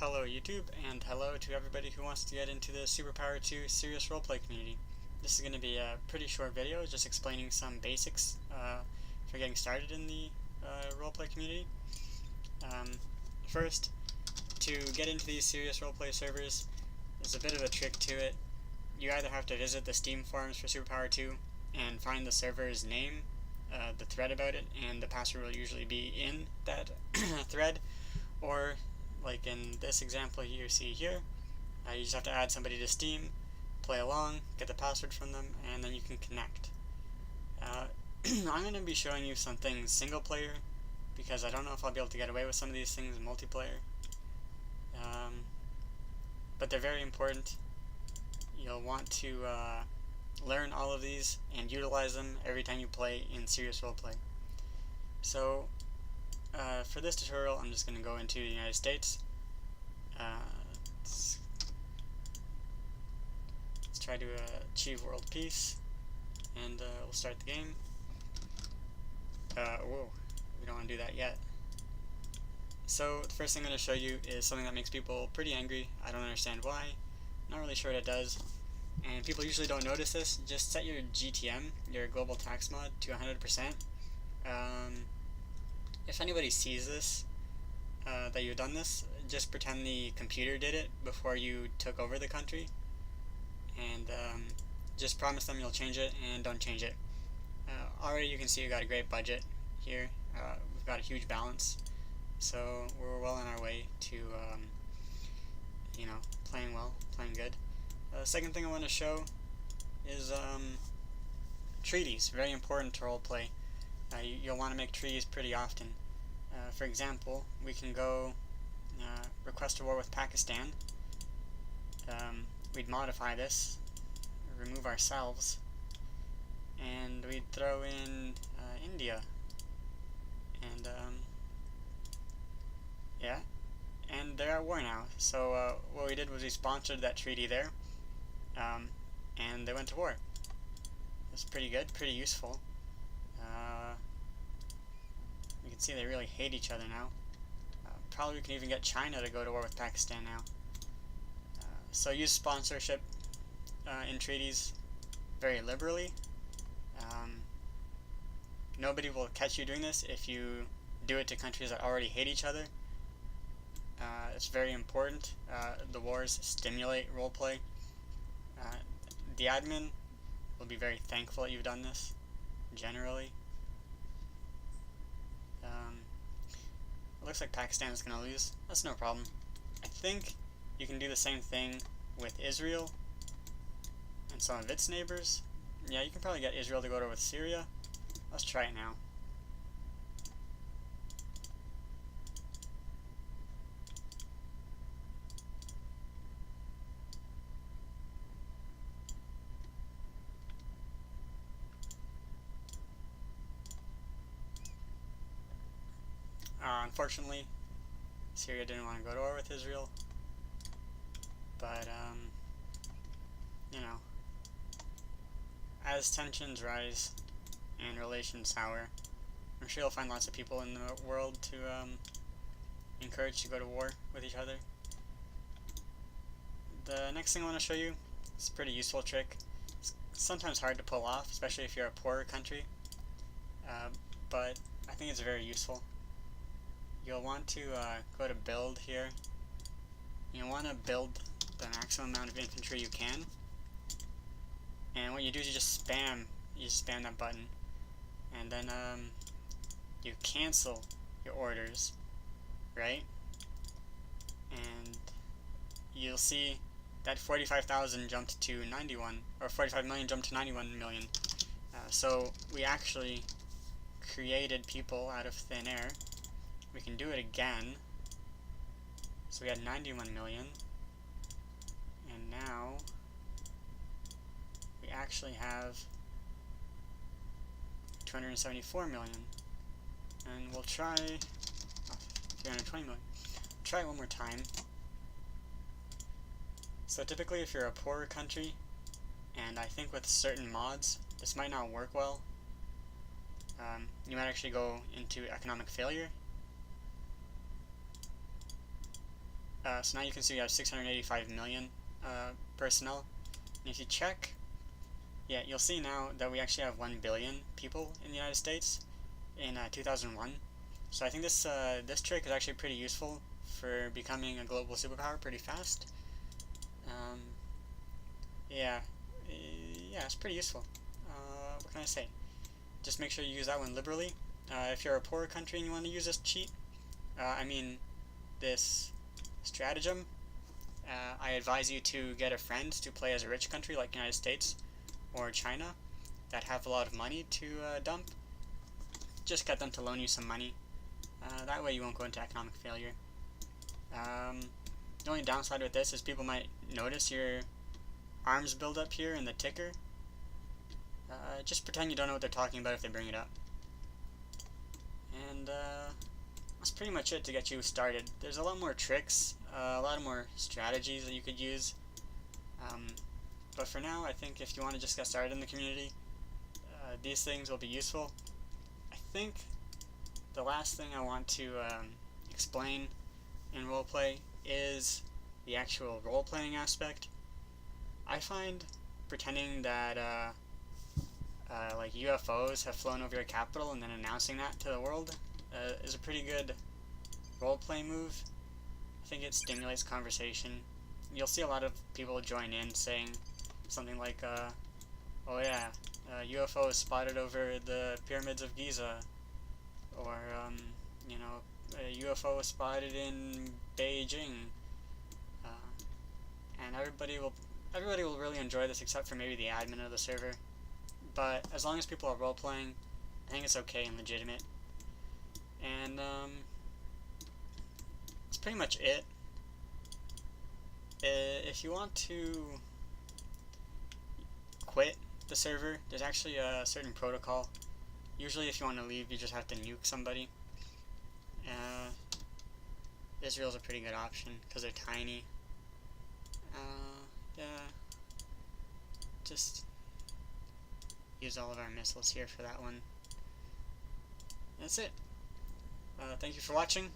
Hello YouTube, and hello to everybody who wants to get into the SuperPower 2 serious roleplay community. This is going to be a pretty short video, just explaining some basics for getting started in the roleplay community. First, to get into these serious roleplay servers, there's a bit of a trick to it. You either have to visit the Steam forums for SuperPower 2 and find the server's name, the thread about it, and the password will usually be in that thread, or like in this example you see here, you just have to add somebody to Steam, play along, get the password from them, and then you can connect. I'm going to be showing you some things single player, because I don't know if I'll be able to get away with some of these things in multiplayer. But they're very important. You'll want to learn all of these and utilize them every time you play in serious roleplay. So for this tutorial, I'm just going to go into the United States. Let's try to achieve world peace, and we'll start the game. Whoa, we don't want to do that yet. So the first thing I'm going to show you is something that makes people pretty angry. I don't understand why. Not really sure what it does. And people usually don't notice this. Just set your GTM, your global tax mod, to 100%. If anybody sees this, that you've done this, just pretend the computer did it before you took over the country, and just promise them you'll change it, and don't change it. Already you can see we got a great budget here. We've got a huge balance, so we're well on our way to playing well, playing good. The second thing I want to show is treaties. Very important to roleplay. You'll want to make treaties pretty often. For example, we can go request a war with Pakistan. We'd modify this, remove ourselves, and we'd throw in India. And yeah, and they're at war now. So what we did was we sponsored that treaty there, and they went to war. It's pretty good, pretty useful. You can see they really hate each other now. Probably we can even get China to go to war with Pakistan now. So use sponsorship in treaties very liberally. Nobody will catch you doing this if you do it to countries that already hate each other. It's very important. The wars stimulate roleplay. The admin will be very thankful that you've done this, generally. It looks like Pakistan is going to lose. That's no problem. I think you can do the same thing with Israel and some of its neighbors. Yeah, you can probably get Israel to go to war with Syria. Let's try it now. Unfortunately, Syria didn't want to go to war with Israel, but as tensions rise and relations sour, I'm sure you'll find lots of people in the world to encourage to go to war with each other. The next thing I want to show you is a pretty useful trick. It's sometimes hard to pull off, especially if you're a poorer country, but I think it's very useful. You'll want to go to build here. You want to build the maximum amount of infantry you can, and what you do is you just spam that button, and then you cancel your orders, right? And you'll see that 45,000 jumped to 91, or 45 million jumped to 91 million. So we actually created people out of thin air. We can do it again. So we had 91 million, and now we actually have 274 million, and we'll try 320 million. Try it one more time. So typically if you're a poorer country, and I think with certain mods this might not work well, you might actually go into economic failure. So now you can see we have 685 million personnel. And if you check, yeah, you'll see now that we actually have 1 billion people in the United States in 2001. So I think this this trick is actually pretty useful for becoming a global superpower pretty fast. Um, yeah, yeah, it's pretty useful. What can I say? Just make sure you use that one liberally. If you're a poorer country and you want to use this cheat, I mean this stratagem, I advise you to get a friend to play as a rich country like United States or China that have a lot of money to dump. Just get them to loan you some money. That way you won't go into economic failure. The only downside with this is people might notice your arms build up here in the ticker. Just pretend you don't know what they're talking about if they bring it up. And that's pretty much it to get you started. There's a lot more tricks, a lot more strategies that you could use. But for now, I think if you want to just get started in the community, these things will be useful. I think the last thing I want to explain in roleplay is the actual role-playing aspect. I find pretending that like UFOs have flown over your capital and then announcing that to the world is a pretty good role-play move. I think it stimulates conversation. You'll see a lot of people join in saying something like, oh yeah, UFO is spotted over the pyramids of Giza, or you know, a UFO was spotted in Beijing, and everybody will really enjoy this except for maybe the admin of the server. But as long as people are role playing, I think it's okay and legitimate. And that's pretty much it. If you want to quit the server, there's actually a certain protocol. Usually if you want to leave, you just have to nuke somebody. Israel's a pretty good option because they're tiny. Yeah, just use all of our missiles here for that one. That's it. Thank you for watching.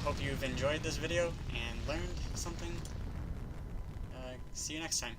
Hope you've enjoyed this video and learned something. See you next time.